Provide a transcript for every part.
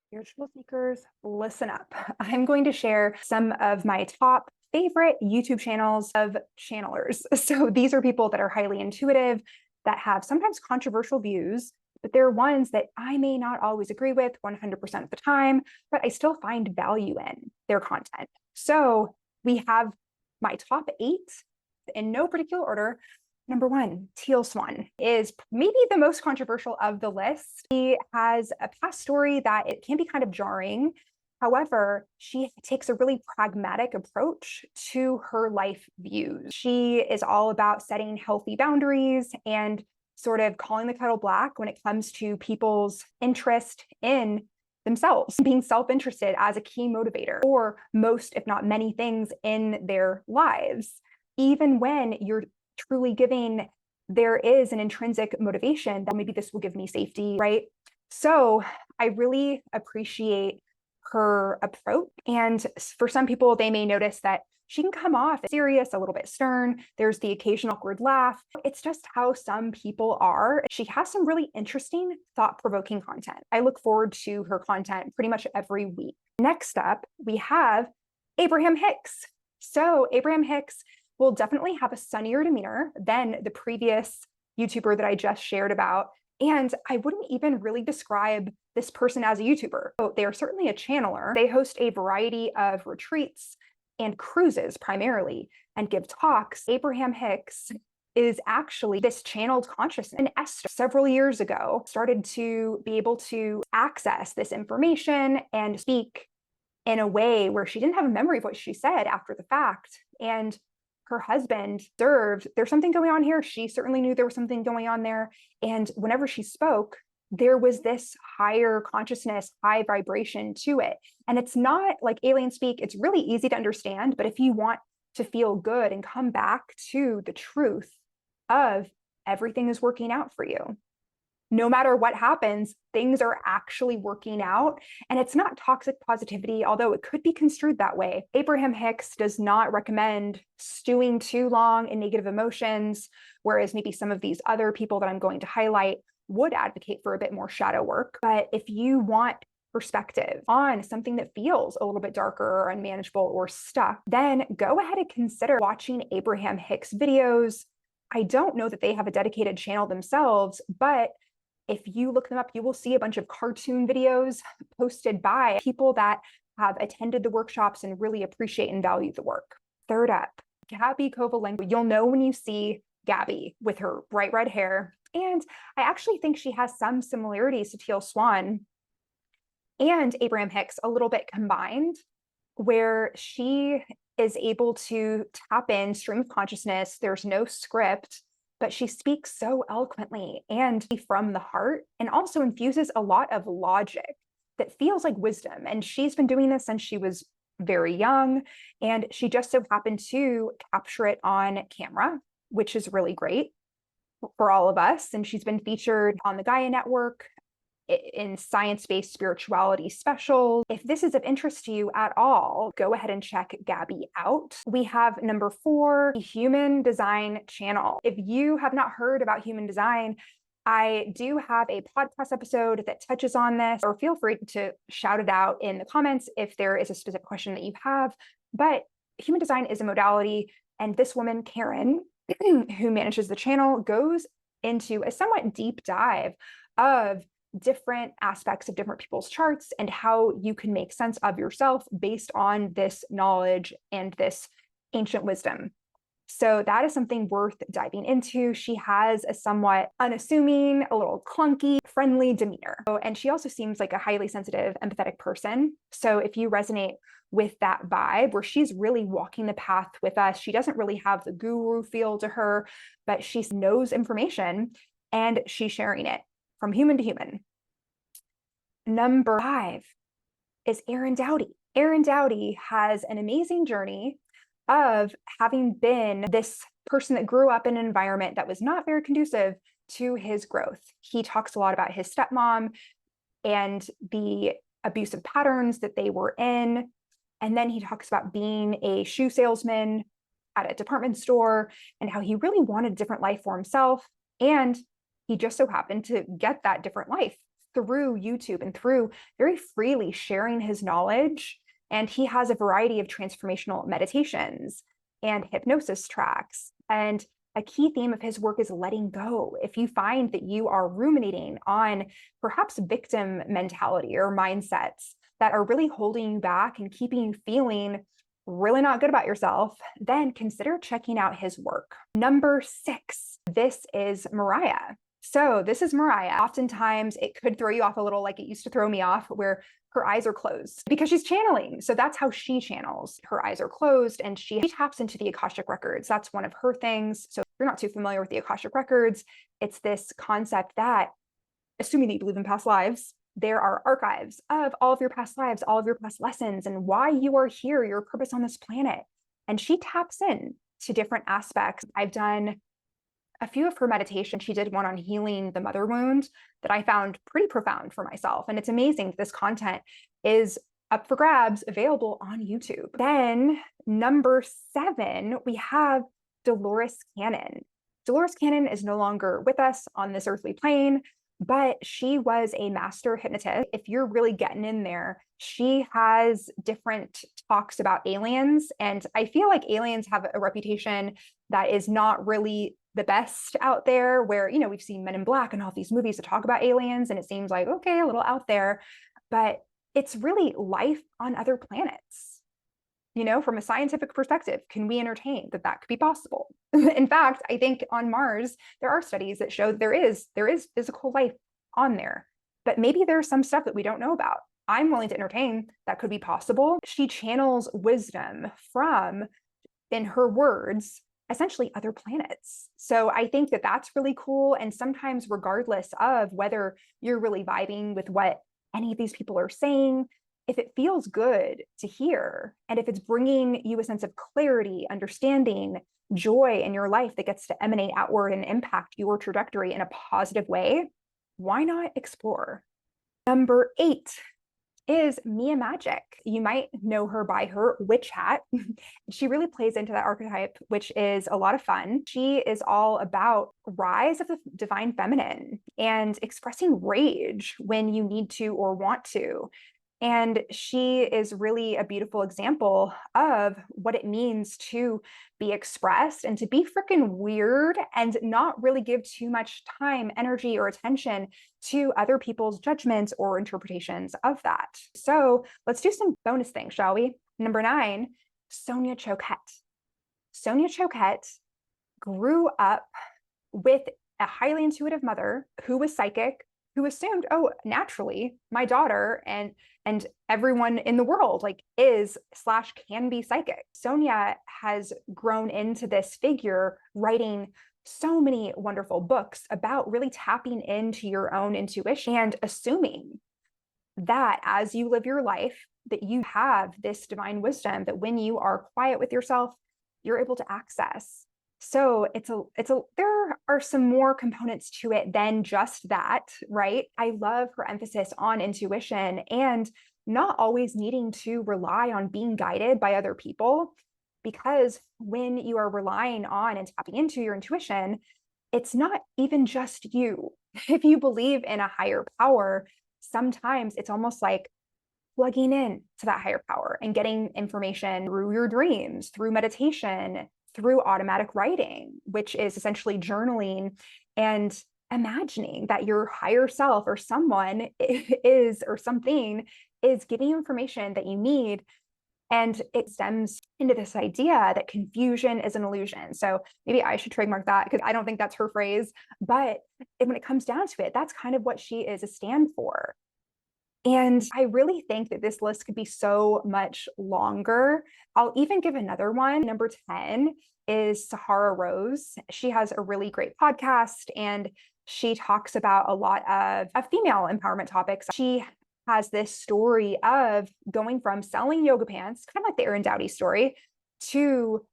Spiritual seekers, listen up. I'm going to share some of my top favorite YouTube channels of channelers. So these are people that are highly intuitive, that have sometimes controversial views, but they're ones that I may not always agree with 100% of the time, but I still find value in their content. So we have my top 8 in no particular order. Number 1, Teal Swan is maybe the most controversial of the list. She has a past story that it can be kind of jarring. However, she takes a really pragmatic approach to her life views. She is all about setting healthy boundaries and sort of calling the kettle black when it comes to people's interest in themselves, being self-interested as a key motivator for most, if not many things in their lives. Even when you're truly giving, there is an intrinsic motivation that maybe this will give me safety, right? So I really appreciate her approach. And for some people, they may notice that she can come off serious, a little bit stern. There's the occasional awkward laugh. It's just how some people are. She has some really interesting, thought-provoking content. I look forward to her content pretty much every week. Next up, we have Abraham Hicks. So Abraham Hicks will definitely have a sunnier demeanor than the previous YouTuber that I just shared about. And I wouldn't even really describe this person as a YouTuber. So they are certainly a channeler. They host a variety of retreats and cruises primarily and give talks. Abraham Hicks is actually this channeled consciousness. And Esther, several years ago, started to be able to access this information and speak in a way where she didn't have a memory of what she said after the fact. And her husband observed there's something going on here. She certainly knew there was something going on there. And whenever she spoke, there was this higher consciousness, high vibration to it. And it's not like alien speak. It's really easy to understand. But if you want to feel good and come back to the truth of everything is working out for you, no matter what happens, things are actually working out. And it's not toxic positivity, although it could be construed that way. Abraham Hicks does not recommend stewing too long in negative emotions, whereas maybe some of these other people that I'm going to highlight would advocate for a bit more shadow work. But if you want perspective on something that feels a little bit darker or unmanageable or stuck, then go ahead and consider watching Abraham Hicks videos. I don't know that they have a dedicated channel themselves, but if you look them up, you will see a bunch of cartoon videos posted by people that have attended the workshops and really appreciate and value the work. Third up, Gabby Kovalenko. You'll know when you see Gabby with her bright red hair. And I actually think she has some similarities to Teal Swan and Abraham Hicks a little bit combined, where she is able to tap in stream of consciousness. There's no script, but she speaks so eloquently and from the heart, and also infuses a lot of logic that feels like wisdom. And she's been doing this since she was very young, and she just so happened to capture it on camera, which is really great for all of us. And she's been featured on the Gaia Network in science-based spirituality specials. If this is of interest to you at all, go ahead and check Gabby out. We have number 4, the Human Design channel. If you have not heard about human design, I do have a podcast episode that touches on this, or feel free to shout it out in the comments if there is a specific question that you have. But human design is a modality, and this woman, Karen, who manages the channel, goes into a somewhat deep dive of different aspects of different people's charts and how you can make sense of yourself based on this knowledge and this ancient wisdom. So that is something worth diving into. She has a somewhat unassuming, a little clunky, friendly demeanor. And she also seems like a highly sensitive, empathetic person. So if you resonate with that vibe where she's really walking the path with us, she doesn't really have the guru feel to her, but she knows information and she's sharing it from human to human. Number 5 is Erin Dowdy. Erin Dowdy has an amazing journey of having been this person that grew up in an environment that was not very conducive to his growth. He talks a lot about his stepmom and the abusive patterns that they were in. And then he talks about being a shoe salesman at a department store and how he really wanted a different life for himself. And he just so happened to get that different life through YouTube and through very freely sharing his knowledge. And he has a variety of transformational meditations and hypnosis tracks. And a key theme of his work is letting go. If you find that you are ruminating on perhaps victim mentality or mindsets that are really holding you back and keeping you feeling really not good about yourself, then consider checking out his work. Number 6, this is Mariah. So this is Mariah. Oftentimes it could throw you off a little, like it used to throw me off, where her eyes are closed because she's channeling. So that's how she channels. Her eyes are closed and she taps into the Akashic records. That's one of her things. So if you're not too familiar with the Akashic records, it's this concept that, assuming that you believe in past lives, there are archives of all of your past lives, all of your past lessons, and why you are here, your purpose on this planet. And she taps in to different aspects. I've done a few of her meditations. She did one on healing the mother wound that I found pretty profound for myself. And it's amazing that this content is up for grabs, available on YouTube. Then number 7, we have Dolores Cannon. Dolores Cannon is no longer with us on this earthly plane, but she was a master hypnotist. If you're really getting in there, she has different talks about aliens. And I feel like aliens have a reputation that is not really the best out there, where, you know, we've seen Men in Black and all these movies that talk about aliens, and it seems like, okay, a little out there, but it's really life on other planets. You know, from a scientific perspective, can we entertain that that could be possible? In fact, I think on Mars, there are studies that show there is physical life on there, but maybe there's some stuff that we don't know about. I'm willing to entertain that could be possible. She channels wisdom from, in her words, essentially other planets. So I think that that's really cool. And sometimes, regardless of whether you're really vibing with what any of these people are saying, if it feels good to hear, and if it's bringing you a sense of clarity, understanding, joy in your life that gets to emanate outward and impact your trajectory in a positive way, why not explore? Number 8 is Mia Magic. You might know her by her witch hat. She really plays into that archetype, which is a lot of fun. She is all about rise of the divine feminine and expressing rage when you need to or want to. And she is really a beautiful example of what it means to be expressed and to be freaking weird and not really give too much time, energy, or attention to other people's judgments or interpretations of that. So let's do some bonus things, shall we? Number 9, Sonia Choquette. Sonia Choquette grew up with a highly intuitive mother who was psychic, who assumed, oh, naturally, my daughter and everyone in the world like is/can be psychic. Sonia has grown into this figure, writing so many wonderful books about really tapping into your own intuition and assuming that as you live your life, that you have this divine wisdom that when you are quiet with yourself, you're able to access. So there are some more components to it than just that, right? I love her emphasis on intuition and not always needing to rely on being guided by other people, because when you are relying on and tapping into your intuition, it's not even just you. If you believe in a higher power, sometimes it's almost like plugging in to that higher power and getting information through your dreams, through meditation, through automatic writing, which is essentially journaling and imagining that your higher self or someone is, or something is giving you information that you need. And it stems into this idea that confusion is an illusion. So maybe I should trademark that, because I don't think that's her phrase. But when it comes down to it, that's kind of what she is a stand for. And I really think that this list could be so much longer. I'll even give another one. Number 10 is Sahara Rose. She has a really great podcast, and she talks about a lot of female empowerment topics. She has this story of going from selling yoga pants, kind of like the Erin Dowdy story, to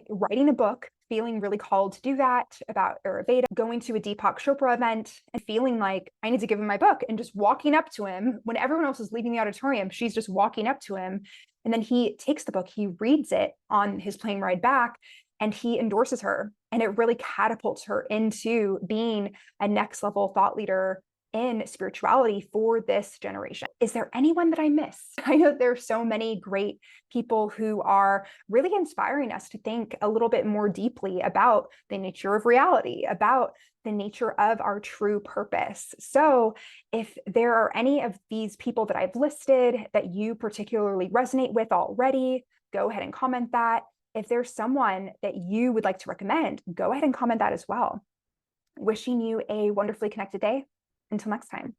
writing a book, feeling really called to do that, about Ayurveda, going to a Deepak Chopra event and feeling like I need to give him my book, and just walking up to him when everyone else is leaving the auditorium. She's just walking up to him, and then he takes the book, he reads it on his plane ride back, and he endorses her. And it really catapults her into being a next level thought leader in spirituality for this generation. Is there anyone that I miss? I know there are so many great people who are really inspiring us to think a little bit more deeply about the nature of reality, about the nature of our true purpose. So if there are any of these people that I've listed that you particularly resonate with already, go ahead and comment that. If there's someone that you would like to recommend, go ahead and comment that as well. Wishing you a wonderfully connected day. Until next time.